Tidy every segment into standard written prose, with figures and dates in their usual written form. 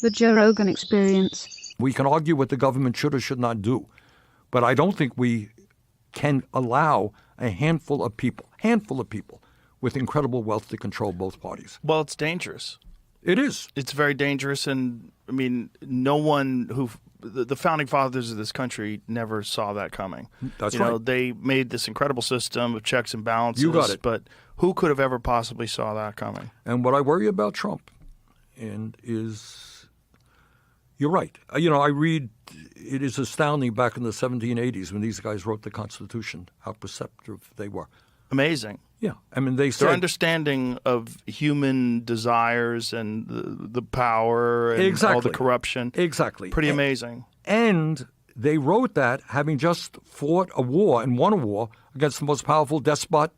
The Joe Rogan Experience. We can argue what the government should or should not do, but I don't think we can allow a handful of people with incredible wealth to control both parties. Well, it's dangerous. It is. It's very dangerous, and I mean, no one the founding fathers of this country never saw that coming. That's right. They made this incredible system of checks and balances. You got it. But who could have ever possibly saw that coming? And what I worry about Trump is, you're right. I read, it is astounding back in the 1780s when these guys wrote the Constitution, how perceptive they were. Amazing. Yeah. I mean, they said, their understanding of human desires and the power and all the corruption. Exactly. Pretty amazing. And they wrote that having just fought a war and won a war against the most powerful despot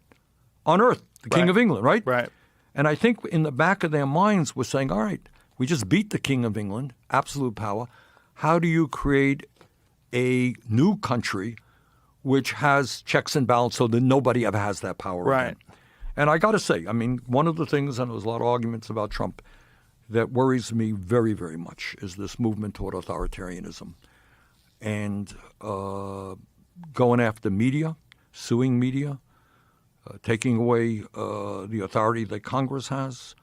on earth, the King of England, right? Right. And I think in the back of their minds were saying, all right, we just beat the King of England, absolute power. How do you create a new country which has checks and balances so that nobody ever has that power right. again? And I got to say, I mean, one of the things, and there was a lot of arguments about Trump, that worries me very, very much is this movement toward authoritarianism and going after media, suing media, taking away the authority that Congress has.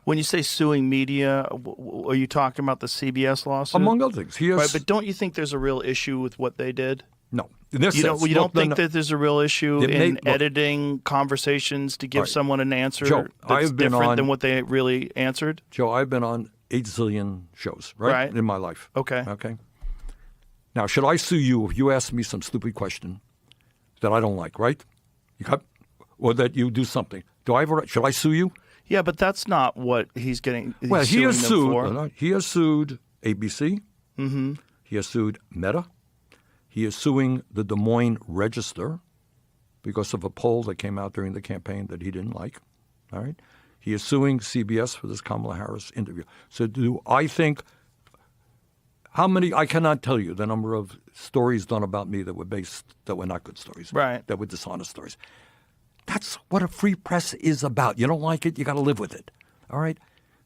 When you say suing media, are you talking about the CBS lawsuit? Among other things. Right, but don't you think there's a real issue with what they did? No. You don't think that there's a real issue in editing conversations to give someone an answer that's different than what they really answered? Joe, I've been on 8 zillion shows, right? In my life. Okay. Now, should I sue you if you ask me some stupid question that I don't like, right? Or that you do something. Should I sue you? Yeah, but that's not what he's getting. Well, he has sued. He has sued ABC. Mm-hmm. He has sued Meta. He is suing the Des Moines Register because of a poll that came out during the campaign that he didn't like. All right. He is suing CBS for this Kamala Harris interview. So do I think how many? I cannot tell you the number of stories done about me that were not good stories. Right. That were dishonest stories. That's what a free press is about. You don't like it, you got to live with it. All right?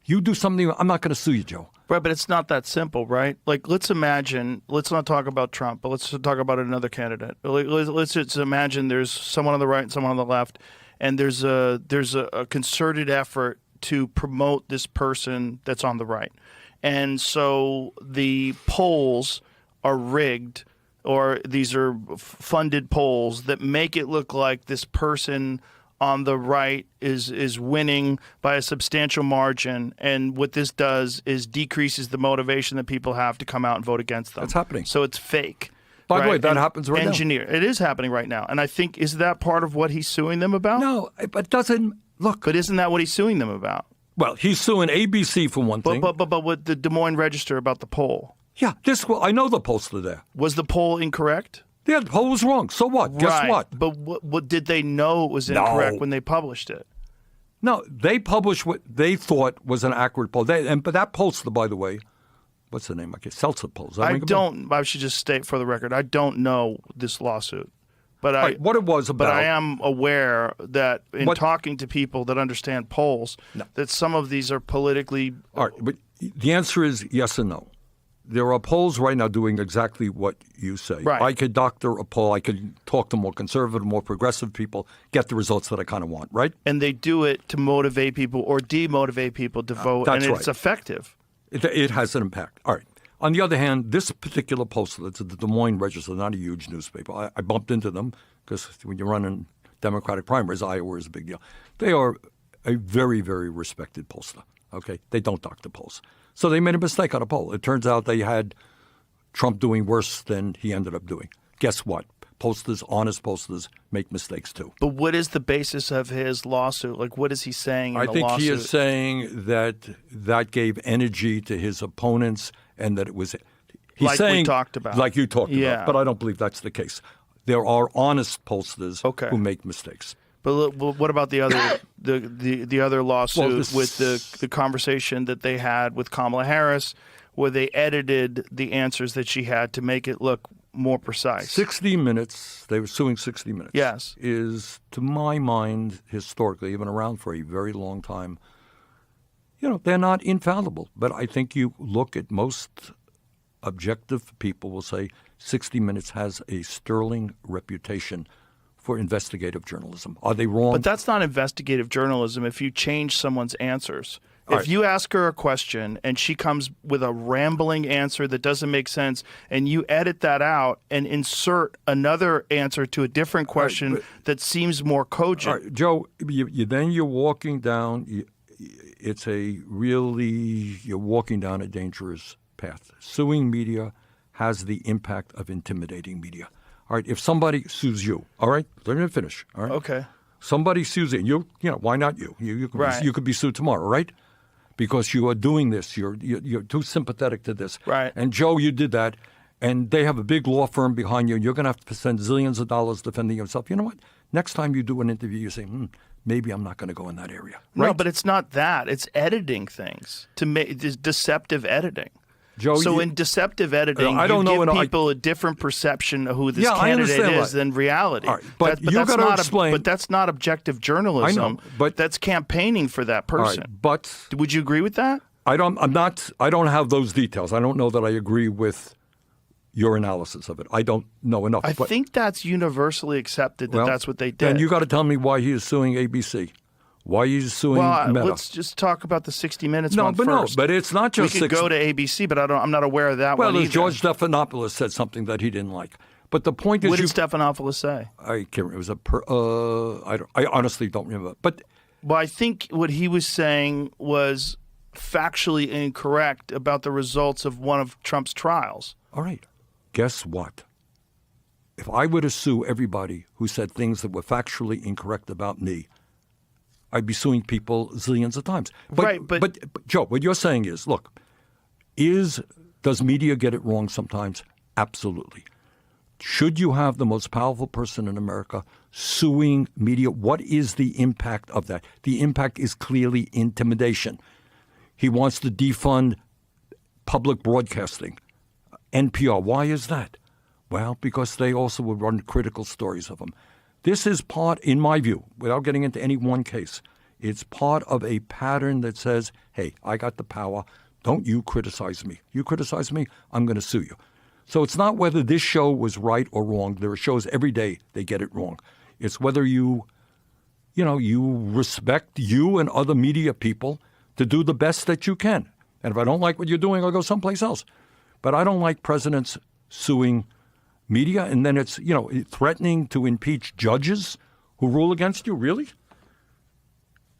You do something, I'm not going to sue you, Joe. Right, but it's not that simple, right? Like, let's not talk about Trump, but let's talk about another candidate. Let's just imagine there's someone on the right and someone on the left, and there's a concerted effort to promote this person that's on the right. And so the polls are rigged, or these are funded polls that make it look like this person on the right is winning by a substantial margin, and what this does is decreases the motivation that people have to come out and vote against them. That's happening. So it's fake. By the way, that happens right now. It is happening right now. And I think, is that part of what he's suing them about? No, but doesn't look. But isn't that what he's suing them about? Well, he's suing ABC for one thing. But with the Des Moines Register about the poll. Yeah, I know the pollster there. Was the poll incorrect? Yeah, the poll was wrong. So what? Guess what? But what did they know it was incorrect when they published it? No, they published what they thought was an accurate poll. But that pollster, by the way, what's the name? Seltzer polls. I should just state for the record, I don't know this lawsuit. But what it was about. But I am aware that in talking to people that understand polls, that some of these are politically. All right, but the answer is yes and no. There are polls right now doing exactly what you say. Right. I could doctor a poll. I could talk to more conservative, more progressive people, get the results that I kind of want, right? And they do it to motivate people or demotivate people to vote, and it's effective. It has an impact. All right. On the other hand, this particular pollster, it's the Des Moines Register, not a huge newspaper. I bumped into them because when you're running Democratic primaries, Iowa is a big deal. They are a very, very respected pollster. Okay, they don't doctor polls. So they made a mistake on a poll. It turns out they had Trump doing worse than he ended up doing. Guess what? Pollsters, honest pollsters, make mistakes too. But what is the basis of his lawsuit? Like, what is he saying in the lawsuit? I think he is saying that gave energy to his opponents and that it was he's like saying, we talked about. Like you talked about. But I don't believe that's the case. There are honest pollsters who make mistakes. But what about the other the other lawsuit with the conversation that they had with Kamala Harris, where they edited the answers that she had to make it look more precise? 60 Minutes, they were suing 60 Minutes. Yes. Is, to my mind, historically, they've been around for a very long time. they're not infallible. But I think you look at most objective people will say 60 Minutes has a sterling reputation for investigative journalism. Are they wrong? But that's not investigative journalism if you change someone's answers. All If right. you ask her a question and she comes with a rambling answer that doesn't make sense, and you edit that out and insert another answer to a different question that seems more cogent. All right, Joe, then you're walking down. You're walking down a dangerous path. Suing media has the impact of intimidating media. All right, if somebody sues you, all right, let me finish. All right, Okay. somebody sues you. Why not you? You could Right. you could be sued tomorrow, right? Because you are doing this. You're too sympathetic to this. Right. And Joe, you did that, and they have a big law firm behind you, and you're going to have to spend zillions of dollars defending yourself. You know what? Next time you do an interview, you say, maybe I'm not going to go in that area. Right? No, but it's not that. It's editing things to make deceptive editing. Joe, So in deceptive editing, I don't you know, give and people a different perception of who this Yeah, I candidate understand is that. than reality. All right, but you that's gotta not explain- But that's not objective journalism. I know, but- that's campaigning for that all right, person. but Would you agree with that? I don't have those details. I don't know that I agree with your analysis of it. I don't know enough. I but, think that's universally accepted that well, that's what they did. Then you got to tell me why he is suing ABC. Why he's suing well, Meta. let's just talk about the 60 Minutes no, one but first. no, but it's not we just could go to ABC, but I'm not aware of that Well, one either. George Stephanopoulos said something that he didn't like. But the point is, What did Stephanopoulos say? I can't remember. It was I honestly don't remember. But Well, I think what he was saying was factually incorrect about the results of one of Trump's trials. all right, guess what? If I were to sue everybody who said things that were factually incorrect about me, I'd be suing people zillions of times. Right, but Joe, what you're saying is, look, does media get it wrong sometimes? Absolutely. Should you have the most powerful person in America suing media? What is the impact of that? The impact is clearly intimidation. He wants to defund public broadcasting, NPR. Why is that? Well, because they also would run critical stories of him. This is part, in my view, without getting into any one case, it's part of a pattern that says, hey, I got the power. Don't you criticize me. You criticize me, I'm going to sue you. So it's not whether this show was right or wrong. There are shows every day they get it wrong. It's whether you respect you and other media people to do the best that you can. And if I don't like what you're doing, I'll go someplace else. But I don't like presidents suing media, and then it's, threatening to impeach judges who rule against you. Really?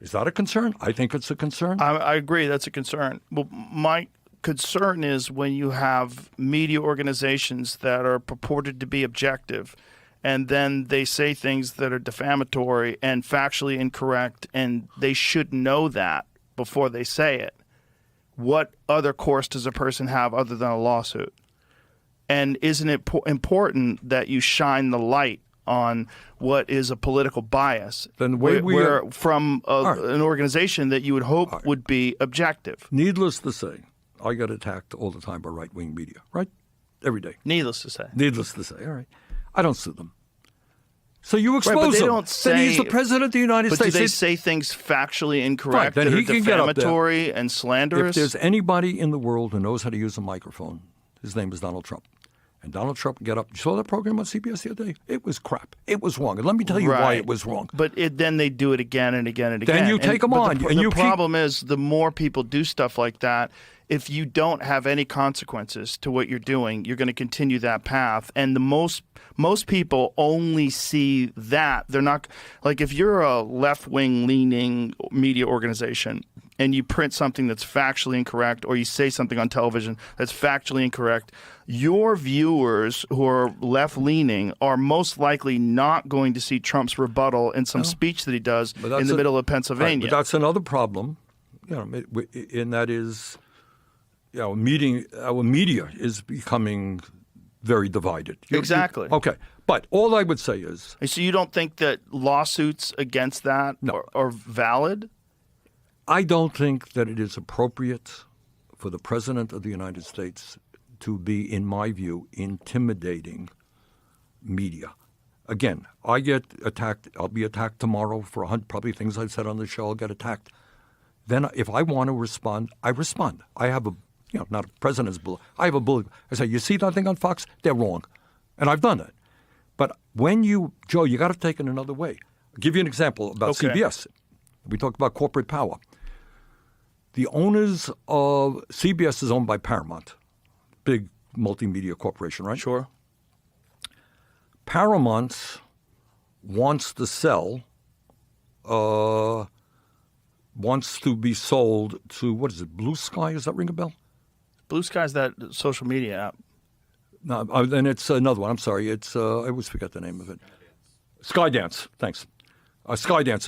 Is that a concern? I think it's a concern. I agree that's a concern. Well, my concern is when you have media organizations that are purported to be objective and then they say things that are defamatory and factually incorrect, and they should know that before they say it. What other course does a person have other than a lawsuit? And isn't it important that you shine the light on what is a political bias Then the way where from an organization that you would hope would be objective? Needless to say, I get attacked all the time by right-wing media, right? Every day. Needless to say. Needless to say, all right. I don't sue them. So you expose Right, but they him. don't Then he's say- the president of the United But States. do they say things factually incorrect Right, then that he are can get up there. defamatory and If slanderous? there's anybody in the world who knows how to use a microphone, his name is Donald Trump. And Donald Trump can get up. You saw that program on CBS the other day? It was crap. It was wrong. And let me tell you why Right. it was wrong. But then they do it again and again and again. Then you take 'em but on, The, and the you keep- problem is the more people do stuff like that, if you don't have any consequences to what you're doing, you're going to continue that path. And the most people only see that. They're not like if you're a left-wing leaning media organization and you print something that's factually incorrect or you say something on television that's factually incorrect, your viewers who are left-leaning are most likely not going to see Trump's rebuttal in some speech that he does But that's in the middle of Right, Pennsylvania. but that's another problem, and that is, our media is becoming very divided. Exactly. Okay, but all I would say is, So you don't think that lawsuits against that are valid? I don't think that it is appropriate for the President of the United States to be, in my view, intimidating media. Again, I get attacked. I'll be attacked tomorrow for probably things I've said on the show. I'll get attacked. Then if I want to respond, I respond. I have a, not a president's bullet. I have a bullet. I say, you see that thing on Fox? They're wrong. And I've done that. But when Joe, you got to take it another way. I'll give you an example about CBS. We talked about corporate power. The owners of CBS is owned by Paramount, big multimedia corporation, right? Sure. Paramount wants to sell, wants to be sold to, what is it, Blue Sky? Does that ring a bell? Blue Sky's that social media app. No, and it's another one. I'm sorry. It's I always forget the name of it. Skydance. Thanks. Skydance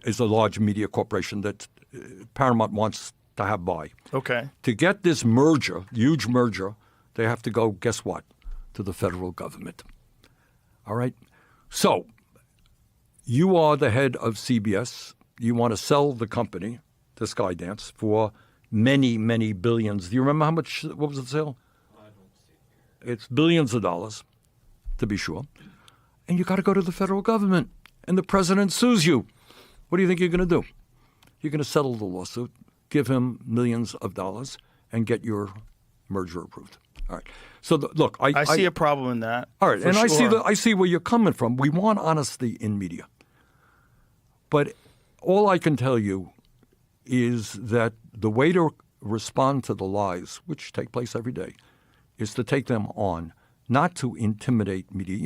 is a large media corporation that Paramount wants to have buy. Okay. To get this merger, huge merger, they have to go, guess what, to the federal government. All right? So you are the head of CBS. You want to sell the company to Skydance for many, many billions. Do you remember how much, what was the sale? It's billions of dollars, to be sure. And you got to go to the federal government. And the president sues you. What do you think you're going to do? You're going to settle the lawsuit, give him millions of dollars, and get your merger approved. All right. So look, I see a problem in that. All right, and sure. I see where you're coming from. We want honesty in media, but all I can tell you is that the way to respond to the lies, which take place every day, is to take them on, not to intimidate media.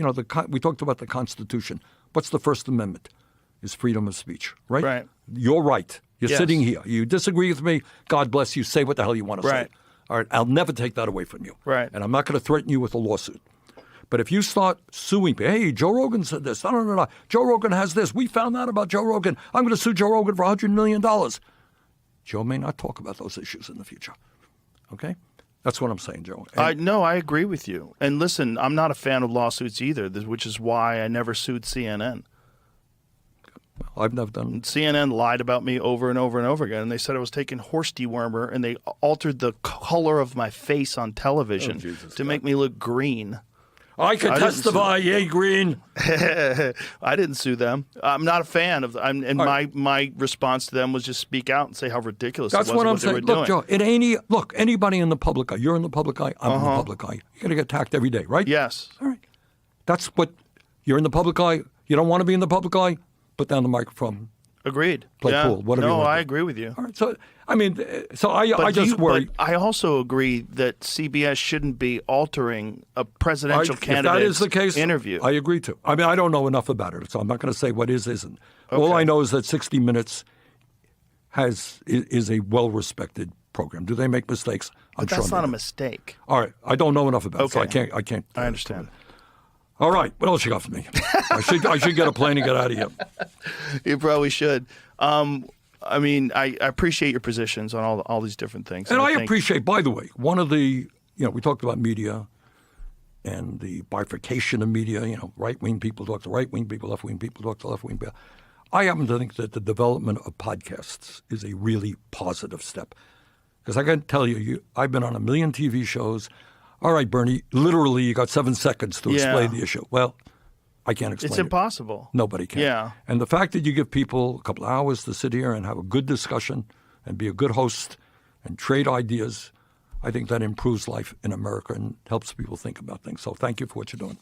We talked about the Constitution. What's the First Amendment? Is freedom of speech, right? Right. You're right. You're Yes. sitting here. You disagree with me. God bless you. Say what the hell you want to Right. say. All right. I'll never take that away from you. Right. And I'm not going to threaten you with a lawsuit. But if you start suing me, hey, Joe Rogan said this. No. Joe Rogan has this. We found out about Joe Rogan. I'm going to sue Joe Rogan for $100 million. Joe may not talk about those issues in the future. Okay? That's what I'm saying, Joe. No, I agree with you. And listen, I'm not a fan of lawsuits either, which is why I never sued CNN. I've never done. CNN lied about me over and over and over again, and they said I was taking horse dewormer, and they altered the color of my face on television to make me look green. I can testify, yay, green. I didn't sue them. I'm not a fan of them. And my response to them was just speak out and say how ridiculous That's it was what I'm what they were saying. doing. Look, Joe, anybody in the public eye, you're in the public eye, I'm in the public eye. You're going to get attacked every day, right? Yes. All right. That's what, you're in the public eye. You don't want to be in the public eye? Put down the microphone. Agreed. Play pool, whatever you want to do. I agree with you. All right. So, I just worry. But I also agree that CBS shouldn't be altering a presidential candidate's interview. I agree too. I don't know enough about it, so I'm not going to say what isn't. Okay. All I know is that 60 Minutes is a well-respected program. Do they make mistakes? But that's not a mistake. All right. I don't know enough about it, so I can't. I understand. All right. What else you got for me? I should get a plane and get out of here. You probably should. I appreciate your positions on all these different things. And I appreciate, by the way, one of the, we talked about media and the bifurcation of media. Right-wing people talk to right-wing people, left-wing people talk to left-wing people. I happen to think that the development of podcasts is a really positive step. Because I can tell you, I've been on a million TV shows. All right, Bernie, literally you got 7 seconds to explain the issue. Well, I can't explain it. It's impossible. Nobody can. Yeah. And the fact that you give people a couple of hours to sit here and have a good discussion and be a good host and trade ideas, I think that improves life in America and helps people think about things. So thank you for what you're doing.